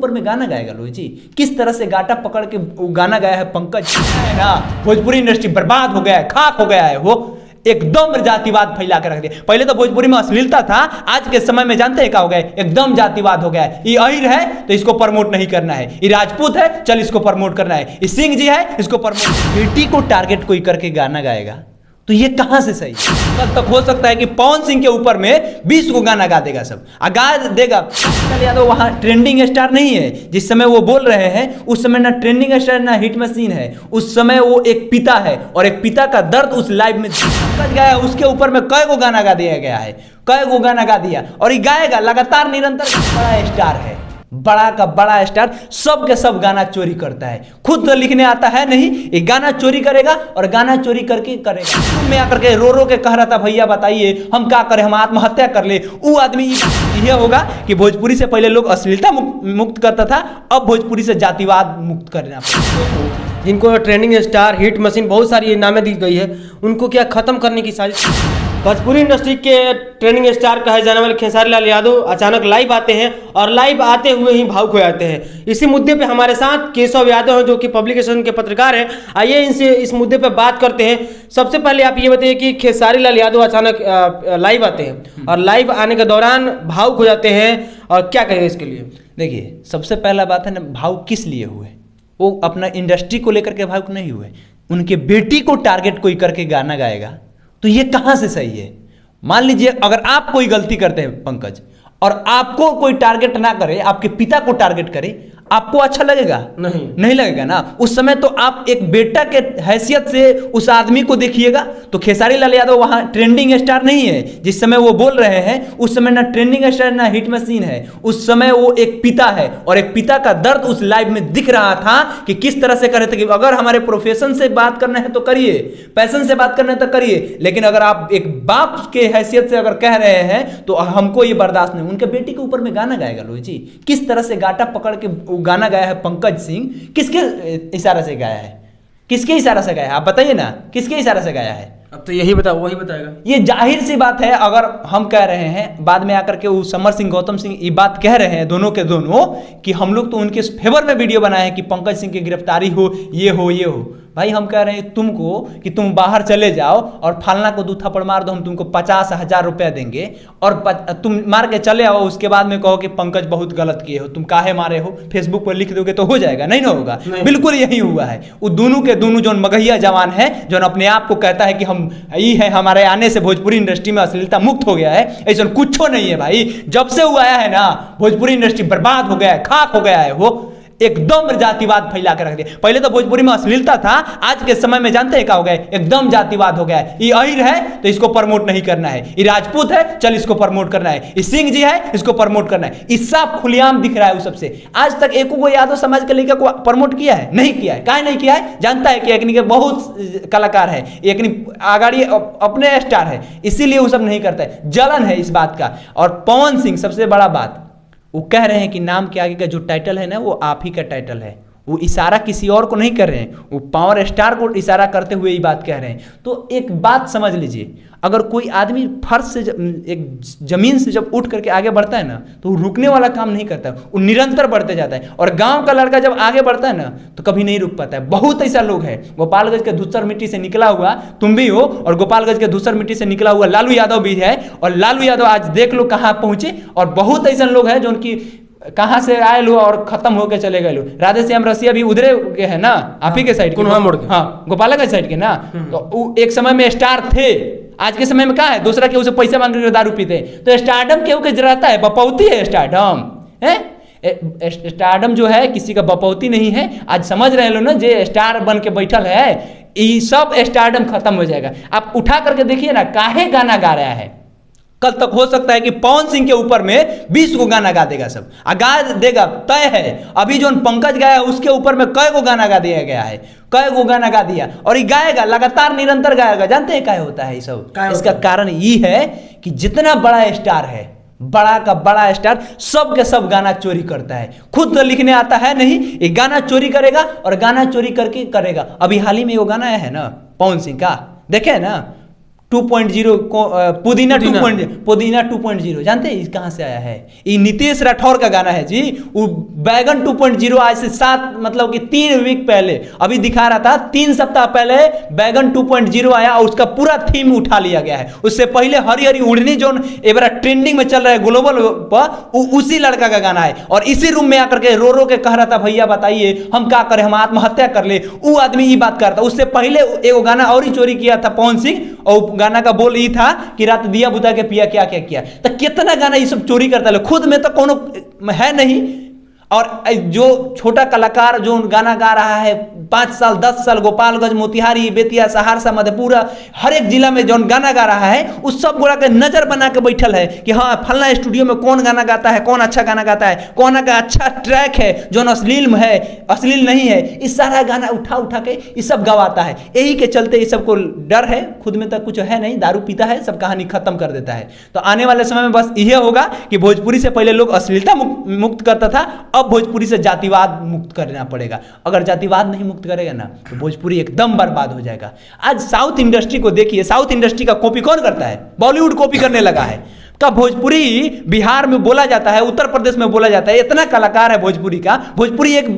ऊपर में गाना गाएगा लोही जी? किस तरह से गाटा पकड़ के गाना गाया है पंकज है ना। भोजपुरी इंडस्ट्री बर्बाद हो गया है, खाक हो गया है, वो एकदम जातिवाद फैला के रख दिया। पहले तो भोजपुरी में अश्लीलता था, आज के समय में जानते हैं क्या हो गया? एकदम जातिवाद हो गया है। ये अहिर है तो इसको प्रमोट नहीं करना है, ये राजपूत है चल इसको प्रमोट करना है, ये सिंह जी है इसको प्रमोट। बेटी को टारगेट कोई करके गाना गाएगा तो ये कहां से सही? कल तक हो सकता है कि पवन सिंह के ऊपर में 20 को गाना गा देगा, सब गा देगा। यादव वहां ट्रेंडिंग स्टार नहीं है, जिस समय वो बोल रहे हैं उस समय ना ट्रेंडिंग स्टार ना हिट मशीन है, उस समय वो एक पिता है और एक पिता का दर्द उस लाइव में गया। उसके ऊपर में कई को गाना गा दिया गया है, कई को गाना गा दिया और ये गाएगा लगातार निरंतर। बड़ा स्टार है, बड़ा का बड़ा स्टार, सब के सब गाना चोरी करता है, खुद तो लिखने आता है नहीं, ये गाना चोरी करेगा और गाना चोरी करके करेगा। में आकर के रो रो के कह रहा था भैया बताइए हम क्या करें, हम आत्महत्या कर ले। वो आदमी यह होगा कि भोजपुरी से पहले लोग अश्लीलता मुक्त करता था, अब भोजपुरी से जातिवाद मुक्त करना। जिनको ट्रेंडिंग स्टार हिट मशीन बहुत सारी नामें दी गई है, उनको क्या खत्म करने की साजिश। भोजपुरी इंडस्ट्री के ट्रेंडिंग स्टार कहे जाने वाले खेसारी लाल यादव अचानक लाइव आते हैं और लाइव आते हुए ही भावुक हो जाते हैं। इसी मुद्दे पे हमारे साथ केशव यादव हैं जो कि पब्लिकेशन के पत्रकार हैं। आइए इनसे इस मुद्दे पे बात करते हैं। सबसे पहले आप ये बताइए कि खेसारी लाल यादव अचानक लाइव आते हैं और लाइव आने के दौरान भावुक हो जाते हैं, और क्या कहेंगे इसके लिए? देखिए, सबसे पहला बात है ना, भावुक किस लिए हुए? वो अपना इंडस्ट्री को लेकर के भावुक नहीं हुए, उनके बेटी को टारगेट कोई करके गाना गाएगा तो ये कहां से सही है? मान लीजिए अगर आप कोई गलती करते हैं पंकज और आपको कोई टारगेट ना करे, आपके पिता को टारगेट करे, आपको अच्छा लगेगा? नहीं लगेगा ना। उस समय तो आप एक बेटा के हैसियत से उस आदमी को देखिएगा। तो खेसारी लाल यादव वहां ट्रेंडिंग स्टार नहीं है, जिस समय वो बोल रहे हैं उस समय ना ट्रेंडिंग स्टार ना हिट मशीन है, उस समय वो एक पिता है और एक पिता का दर्द उस लाइव में दिख रहा था कि किस तरह से कर रहे थे कि अगर हमारे प्रोफेशन से बात करना है तो करिए, पैशन से बात करना है तो करिए, लेकिन अगर आप एक बाप के हैसियत से अगर कह रहे हैं तो हमको ये बर्दाश्त नहीं। उनके बेटी के ऊपर में गाना गाएगा लोही जी? किस तरह से गाटा पकड़ के गाना गाया है पंकज सिंह, किसके इशारे से गाया है? किसके इशारे से गाया है? आप बताइए ना, किसके इशारे से गाया है? अब तो यही बताओ, वही बताएगा। ये जाहिर सी बात है, अगर हम कह रहे हैं बाद में आकर के वो समर सिंह गौतम सिंह ये बात कह रहे हैं दोनों के दोनों कि हम लोग तो उनके फेवर में वीडियो बनाए हैं कि पंकज सिंह की गिरफ्तारी हो, ये हो, ये हो। भाई हम कह रहे हैं तुमको कि तुम बाहर चले जाओ और फालना को 2 थप्पड़ मार दो, हम तुमको 50,000 रुपया देंगे और तुम मार के चले आओ, उसके बाद में कहो कि पंकज बहुत गलत किए हो, तुम काहे मारे हो, फेसबुक पर लिख दोगे तो हो जाएगा? नहीं ना होगा। बिल्कुल यही हुआ है। वो दोनों के दोनों जो मगहिया जवान है, जो अपने आप को कहता है कि हम यही है, हमारे आने से भोजपुरी इंडस्ट्री में अश्लीलता मुक्त हो गया है, ऐसा कुछ नहीं है भाई। जब से वो आया है ना, भोजपुरी इंडस्ट्री बर्बाद हो गया है, खाक हो गया है, वो एकदम जातिवाद फैला के रख दिया। पहले तो भोजपुरी में अश्लीलता था, आज के समय में जानते हैं क्या हो गया? एकदम जातिवाद हो गया है। ये अहिर है तो इसको प्रमोट नहीं करना है, ये राजपूत है चल इसको प्रमोट करना है, ये सिंह जी है इसको प्रमोट करना है। इस सब खुलेआम दिख रहा है। सबसे आज तक एक को यादव समाज के लेकर को प्रमोट किया है? नहीं किया है। काहे नहीं किया है? जानता है कि एकनी के बहुत कलाकार है, एकनी आगाड़ी अपने स्टार है, इसीलिए वो सब नहीं करता है। जलन है इस बात का। और पवन सिंह सबसे बड़ा बात, वो कह रहे हैं कि नाम के आगे का जो टाइटल है ना, वो आप ही का टाइटल है। वो इशारा किसी और को नहीं कर रहे हैं, वो पावर स्टार को इशारा करते हुए ये बात कह रहे हैं। तो एक बात समझ लीजिए, अगर कोई आदमी फर्श से एक जमीन से जब उठ करके आगे बढ़ता है ना, तो वो रुकने वाला काम नहीं करता, वो निरंतर बढ़ते जाता है। और गांव का लड़का जब आगे बढ़ता है ना, तो कभी नहीं रुक पाता है। बहुत ऐसा लोग है, गोपालगंज के धूसर मिट्टी से निकला हुआ तुम भी हो, और गोपालगंज के धूसर मिट्टी से निकला हुआ लालू यादव भी है, और लालू यादव आज देख लो कहाँ पहुंचे। और बहुत ऐसा लोग हैं जो उनकी कहां से आए लो और खत्म होके चले गए लो। राधेश्याम रसिया भी उधरे के है ना, आप ही के साइड के, हाँ गोपालगंज साइड के ना। तो एक समय में स्टार थे, आज के समय में क्या है? दूसरा केहू से पैसा मांग के दारू पीते। तो स्टारडम केहू के रहता है, बपौती है स्टारडम है। स्टारडम जो है किसी का बपौती नहीं है। आज समझ रहे लो ना, जे स्टार बन के बैठल है, ये सब स्टारडम खत्म हो जाएगा। आप उठा करके देखिए ना, काहे गाना गा रहा है। कल तक हो सकता है कि पवन सिंह के ऊपर में 20 को गाना गा देगा, सब गा देगा, तय है। अभी जो पंकज गाया उसके ऊपर में कई को गाना गा दिया गया है, कई को गाना गा दिया, और ये गाएगा लगातार निरंतर गाएगा। जानते हैं क्या होता है ये सब? इसका कारण ये है कि जितना बड़ा स्टार है, बड़ा का बड़ा स्टार, सब के सब गाना चोरी करता है, खुद तो लिखने आता है नहीं, ये गाना चोरी करेगा और गाना चोरी करके करेगा। अभी हाल ही में वो गाना है ना पवन सिंह का, देखे ना, 2.0 को पुदीना 2.0 जानते हैं कहां से आया है? ये नीतीश राठौर का गाना है जी। वो बैगन 2.0 आज से 7 कि 3 वीक पहले अभी दिखा रहा था, 3 सप्ताह पहले बैगन 2.0 आया और उसका पूरा थीम उठा लिया गया है। उससे पहले हरी हरी उड़नी जो एवरा ट्रेंडिंग में चल रहा है ग्लोबल पर, उसी लड़का का गाना है। और इसी रूम में आकर के रो रो के कह रहा था भैया बताइए हम क्या करें, हम आत्महत्या कर ले। वो आदमी ये बात करता। उससे पहले एक गाना और ही चोरी किया था पवन सिंह, और गाना का बोल ये था कि रात दिया बुता के पिया क्या क्या किया। तो कितना गाना ये सब चोरी करता है, खुद में तो कोनो है नहीं। और जो छोटा कलाकार जो गाना गा रहा है 5 साल 10 साल गोपालगंज, मोतिहारी, बेतिया, सहरसा, मधेपुरा, हर एक जिला में जो गाना गा रहा है उस सब गोड़ा के नजर बना के बैठल है कि हाँ फलना स्टूडियो में कौन गाना गाता है, कौन अच्छा गाना गाता है, कौन का अच्छा ट्रैक है जो अश्लील है, अश्लील नहीं है। इस सारा गाना उठा उठा के ये सब गवाता है। यही के चलते ये सबको डर है, खुद में तो कुछ है नहीं, दारू पीता है, सब कहानी खत्म कर देता है। तो आने वाले समय में बस यही होगा कि भोजपुरी से पहले लोग अश्लीलता मुक्त करता था, अब भोजपुरी से जातिवाद मुक्त करना पड़ेगा। अगर जातिवाद नहीं मुक्त करेगा ना तो भोजपुरी एकदम बर्बाद हो जाएगा। आज साउथ इंडस्ट्री को देखिए, साउथ इंडस्ट्री का कॉपी कौन करता है? बॉलीवुड कॉपी करने लगा है। का भोजपुरी बिहार में बोला जाता है, उत्तर प्रदेश में बोला जाता है, इतना कलाकार है भोजपुरी का। भोजपुरी एक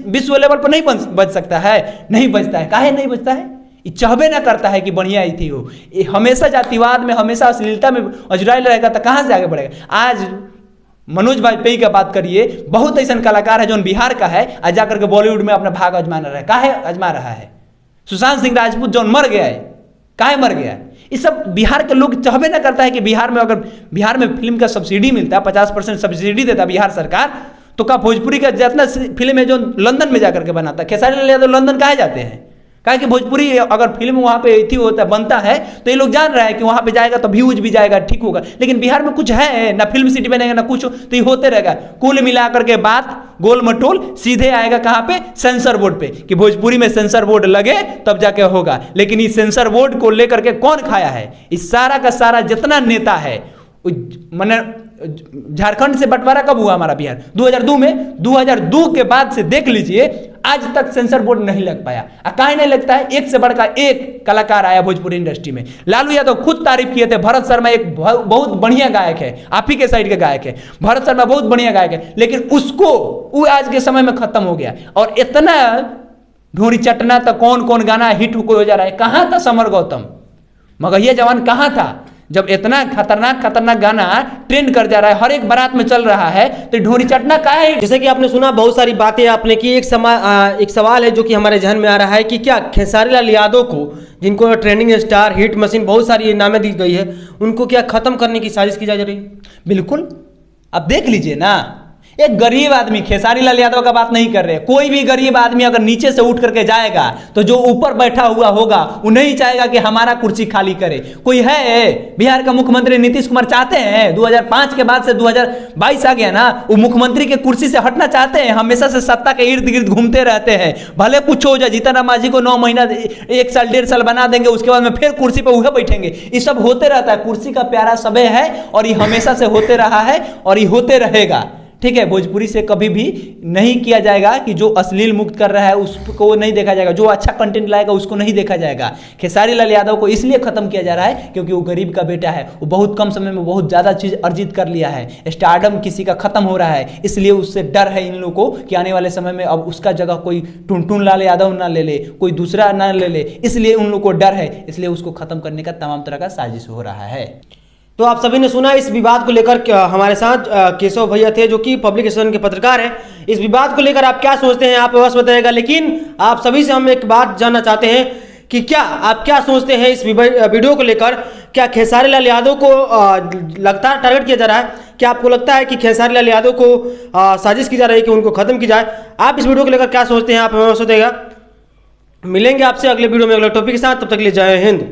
विश्व लेवल पर नहीं बच सकता है, नहीं बचता है। काहे नहीं बचता है? चाहबे ना करता है कि बढ़िया ही थी हो। हमेशा जातिवाद में, हमेशा अश्लीलता में अजराइल रहेगा तो कहां से आगे बढ़ेगा? आज मनोज वाजपेयी का बात करिए, बहुत ऐसा कलाकार है जो बिहार का है, आज जाकर के बॉलीवुड में अपना भाग आजमाना रहा है। काहे आजमा रहा है? सुशांत सिंह राजपूत जो मर गया है, काहे मर गया है? ये सब बिहार के लोग चाहबे ना करता है कि बिहार में, अगर बिहार में फिल्म का सब्सिडी मिलता है, 50% सब्सिडी देता बिहार सरकार, तो का भोजपुरी का जितना फिल्म है जो लंदन में जाकर के बनाता है, खेसारी लाल यादव लंदन काहे जाते हैं? कि भोजपुरी अगर फिल्म वहाँ पे थी होता बनता है तो ये लोग जान रहा है कि वहाँ पे जाएगा तो व्यूज भी जाएगा, ठीक होगा। लेकिन बिहार में कुछ है ना, फिल्म सिटी बनेगा ना कुछ, तो ये होते रहेगा। कुल मिलाकर के बात गोल मटोल सीधे आएगा कहाँ पे? सेंसर बोर्ड पे, कि भोजपुरी में सेंसर बोर्ड लगे तब जाके होगा। लेकिन इस सेंसर बोर्ड को लेकर के कौन खाया है? इस सारा का सारा जितना नेता है, मैंने झारखंड से बंटवारा कब हुआ हमारा बिहार? 2002 में। 2002 के बाद से देख लीजिए आज तक सेंसर बोर्ड नहीं लग पाया। काहे नहीं लगता है? एक से बढ़कर एक कलाकार आया भोजपुरी इंडस्ट्री में। लालू यादव खुद तारीफ किए थे, भरत शर्मा एक बहुत बढ़िया गायक है, आप ही के साइड के गायक है, भरत शर्मा बहुत बढ़िया गायक है, लेकिन उसको वो आज के समय में खत्म हो गया। और इतना ढोरी चटना तो कौन कौन गाना हिट हो जा रहा है। कहां था समर गौतम? मगहिया जवान कहां था जब इतना खतरनाक गाना ट्रेंड कर जा रहा है, हर एक बारात में चल रहा है, तो ढोरी चटना का है? जैसे कि आपने सुना, बहुत सारी बातें आपने की। एक सवाल है जो कि हमारे जहन में आ रहा है कि क्या खेसारी लाल यादव को, जिनको ट्रेंडिंग स्टार, हिट मशीन, बहुत सारी नामें दी गई है, उनको क्या खत्म करने की साजिश की जा रही है? बिल्कुल। अब देख लीजिए ना, एक गरीब आदमी, खेसारी लाल यादव का बात नहीं कर रहे, कोई भी गरीब आदमी अगर नीचे से उठ करके जाएगा तो जो ऊपर बैठा हुआ होगा वो नहीं चाहेगा कि हमारा कुर्सी खाली करे। कोई है? बिहार का मुख्यमंत्री नीतीश कुमार चाहते हैं? 2005 के बाद से 2022 आ गया ना, वो मुख्यमंत्री के कुर्सी से हटना चाहते हैं, हमेशा से सत्ता के इर्द गिर्द घूमते रहते हैं। भले कुछ हो जाए, जीतन राम मांझी को 9 महीना 1 साल 1.5 साल बना देंगे, उसके बाद में फिर कुर्सी पर वह बैठेंगे। ये सब होते रहता है। कुर्सी का प्यारा सबे है और ये हमेशा से होते रहा है और ये होते रहेगा। ठीक है, भोजपुरी से कभी भी नहीं किया जाएगा कि जो अश्लील मुक्त कर रहा है उसको नहीं देखा जाएगा, जो अच्छा कंटेंट लाएगा उसको नहीं देखा जाएगा। खेसारी लाल यादव को इसलिए खत्म किया जा रहा है क्योंकि वो गरीब का बेटा है, वो बहुत कम समय में बहुत ज़्यादा चीज़ अर्जित कर लिया है, स्टारडम किसी का खत्म हो रहा है, इसलिए उससे डर है इन लोगों को कि आने वाले समय में अब उसका जगह कोई टुनटुन लाल यादव ना ले ले, कोई दूसरा ना ले ले, इसलिए उन लोगों को डर है, इसलिए उसको खत्म करने का तमाम तरह का साजिश हो रहा है। तो आप सभी ने सुना इस विवाद को लेकर। हमारे साथ केशव भैया थे जो कि पब्लिकेशन के पत्रकार हैं। इस विवाद को लेकर आप क्या सोचते हैं, आप अवश्य बताइएगा। लेकिन आप सभी से हम एक बात जानना चाहते हैं कि क्या आप क्या सोचते हैं इस वीडियो को लेकर? क्या खेसारी लाल यादव को लगातार टारगेट किया जा रहा है? क्या आपको लगता है कि खेसारी लाल यादव को साजिश की जा रही है कि उनको खत्म की जाए? आप इस वीडियो को लेकर क्या सोचते हैं, आप अवश्य बताइएगा। मिलेंगे आपसे अगले वीडियो में अगले टॉपिक के साथ, तब तक के लिए जय हिंद।